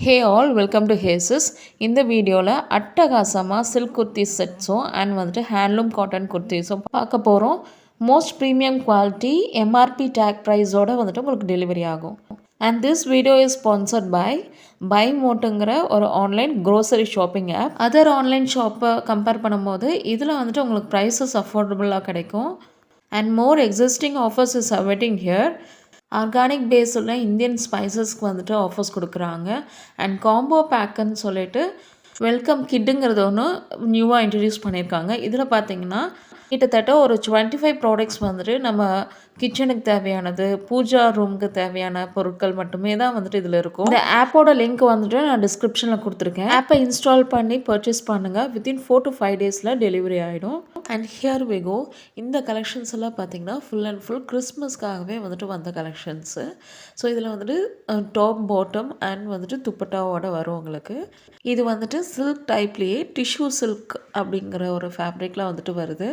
Hey all welcome to Hases. இந்த வீடியோவில் அட்டகாசமாக சில்க் குர்த்தி செட்ஸும் அண்ட் வந்துட்டு ஹேண்ட்லூம் காட்டன் குர்த்திஸும் பார்க்க போகிறோம். Most premium quality MRP tag ப்ரைஸோடு வந்துட்டு உங்களுக்கு டெலிவரி ஆகும். And this video is sponsored by மோட்டுங்கிற ஒரு online grocery shopping app. Other online ஷாப்பை கம்பேர் பண்ணும்போது இதில் வந்துட்டு உங்களுக்கு ப்ரைஸஸ் அஃபோர்டபுளாக கிடைக்கும். And more existing offers is awaiting here. Organic basil Indian ஸ்பைசஸ்க்கு வந்துட்டு ஆஃபர்ஸ் கொடுக்குறாங்க. அண்ட் காம்போ பேக்குன்னு சொல்லிட்டு வெல்கம் கிட்டுங்கிறது ஒன்று நியூவாக இன்ட்ரடியூஸ் பண்ணியிருக்காங்க. இதில் பார்த்தீங்கன்னா கிட்டத்தட்ட ஒரு 25 ப்ராடக்ட்ஸ் வந்துட்டு நம்ம கிச்சனுக்கு தேவையானது, பூஜா ரூமுக்கு தேவையான பொருட்கள் மட்டுமே தான் வந்துட்டு இதில் இருக்கும். இந்த ஆப்போட லிங்க் வந்துட்டு நான் டிஸ்கிரிப்ஷனில் கொடுத்துருக்கேன். ஆப்பை இன்ஸ்டால் பண்ணி பர்ச்சேஸ் பண்ணுங்கள். வித்தின் 4 to 5 டேஸில் டெலிவரி ஆகிடும். And here we go. இந்த கலெக்ஷன்ஸ் எல்லாம் பார்த்தீங்கன்னா ஃபுல் அண்ட் ஃபுல் கிறிஸ்மஸ்க்காகவே வந்துட்டு வந்த கலெக்ஷன்ஸு. ஸோ இதில் வந்துட்டு டாப் பாட்டம் அண்ட் வந்துட்டு துப்பட்டாவோட வரும் உங்களுக்கு. இது வந்துட்டு சில்க் டைப்லேயே டிஷ்யூ சில்க் அப்படிங்கிற ஒரு ஃபேப்ரிக்கில் வந்துட்டு வருது.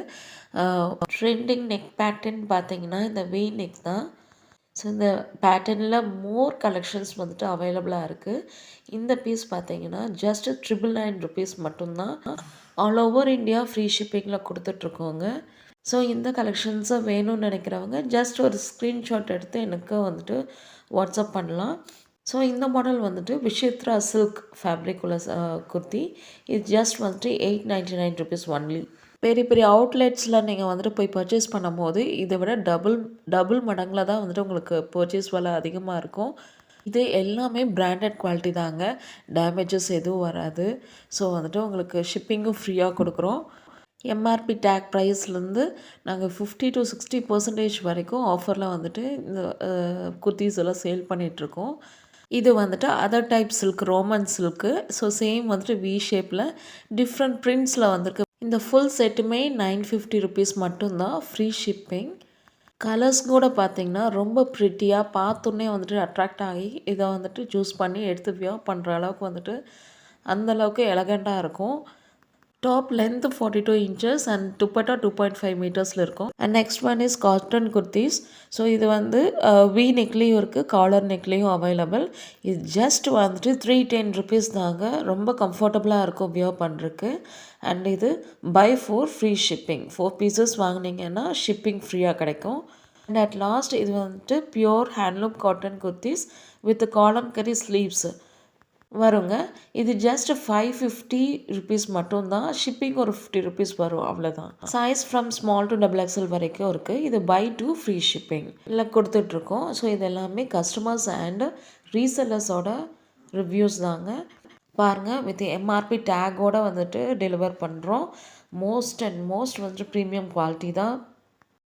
ட்ரெண்டிங் நெக் பேட்டர்ன் பார்த்தீங்கன்னா இந்த வி நெக் தான். ஸோ இந்த பேட்டர்னில் மோர் கலெக்ஷன்ஸ் வந்துட்டு அவைலபிளாக இருக்குது. இந்த பீஸ் பார்த்தீங்கன்னா ஜஸ்ட் 999 rupees மட்டும்தான். ஆல் ஓவர் இந்தியா ஃப்ரீ ஷிப்பிங்கில் கொடுத்துட்ருக்கோங்க. ஸோ இந்த கலெக்ஷன்ஸை வேணும்னு நினைக்கிறவங்க ஜஸ்ட் ஒரு ஸ்க்ரீன்ஷாட் எடுத்து எனக்கு வந்துட்டு வாட்ஸ்அப் பண்ணலாம். ஸோ இந்த மாடல் வந்துட்டு விஷித்ரா சில்க் ஃபேப்ரிக் உள்ள குர்த்தி. இது ஜஸ்ட் வந்துட்டு 899 rupees ஒன்லி. பெரிய பெரிய அவுட்லெட்ஸில் நீங்கள் வந்துட்டு போய் பர்ச்சேஸ் பண்ணும்போது இதை விட டபுள் மடங்கில் தான் வந்துட்டு உங்களுக்கு பர்ச்சேஸ் விலை அதிகமாக இருக்கும். இது எல்லாமே பிராண்டட் குவாலிட்டி தாங்க. டேமேஜஸ் எதுவும் வராது. ஸோ வந்துட்டு உங்களுக்கு ஷிப்பிங்கும் ஃப்ரீயாக கொடுக்குறோம். எம்ஆர்பி டேக் ப்ரைஸ்லேருந்து நாங்கள் 50 to 60% வரைக்கும் ஆஃபரில் வந்துட்டு இந்த குர்த்திஸ் எல்லாம் சேல் பண்ணிகிட்ருக்கோம். இது வந்துட்டு other type silk, Roman silk. So same வந்துட்டு வி ஷேப்பில் டிஃப்ரெண்ட் பிரிண்ட்ஸில் வந்திருக்கு. இந்த ஃபுல் செட்டுமே 950 rupees மட்டும்தான், ஃப்ரீ ஷிப்பிங். கலர்ஸ் கூட பார்த்திங்கன்னா ரொம்ப ப்ரிட்டியாக பார்த்தோன்னே வந்துட்டு அட்ராக்ட் ஆகி இதை வந்துட்டு சூஸ் பண்ணி எடுத்து வியர் பண்ணுற அளவுக்கு வந்துட்டு அந்தளவுக்கு எலகண்ட்டாக இருக்கும். Top length 42 inches and dupatta 2.5 meters இருக்கும். And next one is cotton kurtis. So இது வந்து வி நெக்லேயும் இருக்குது, காலர் நெக்லேயும் அவைலபிள். இது ஜஸ்ட் வந்துட்டு 310 rupees தாங்க. ரொம்ப கம்ஃபர்டபுளாக இருக்கும் வியர் பண்ணுறதுக்கு. அண்ட் இது பை 4 ஃப்ரீ ஷிப்பிங். 4 pieces வாங்கினீங்கன்னா ஷிப்பிங் ஃப்ரீயாக கிடைக்கும். அண்ட் அட் லாஸ்ட் இது வந்துட்டு pure handloom cotton kurtis with kalamkari sleeves வருங்க. இது ஜஸ்ட் 550 rupees மட்டும்தான். ஷிப்பிங் ஒரு 50 rupees வரும், அவ்வளோதான். Size from small to XXL வரைக்கும் இருக்குது. இது பை 2 ஃப்ரீ ஷிப்பிங் இல்லை கொடுத்துட்ருக்கோம். ஸோ இது எல்லாமே கஸ்டமர்ஸ் அண்ட் ரீசெல்லர்ஸோட ரிவ்யூஸ் தாங்க. பாருங்கள், வித் எம்ஆர்பி டேக்கோடு வந்துட்டு டெலிவர் பண்ணுறோம். மோஸ்ட் வந்துட்டு ப்ரீமியம் குவாலிட்டி தான்.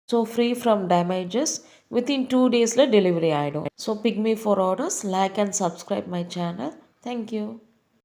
So free from damages. Within 2 days delivery ஆகிடும். So pick me for orders, like and subscribe my channel. Thank you.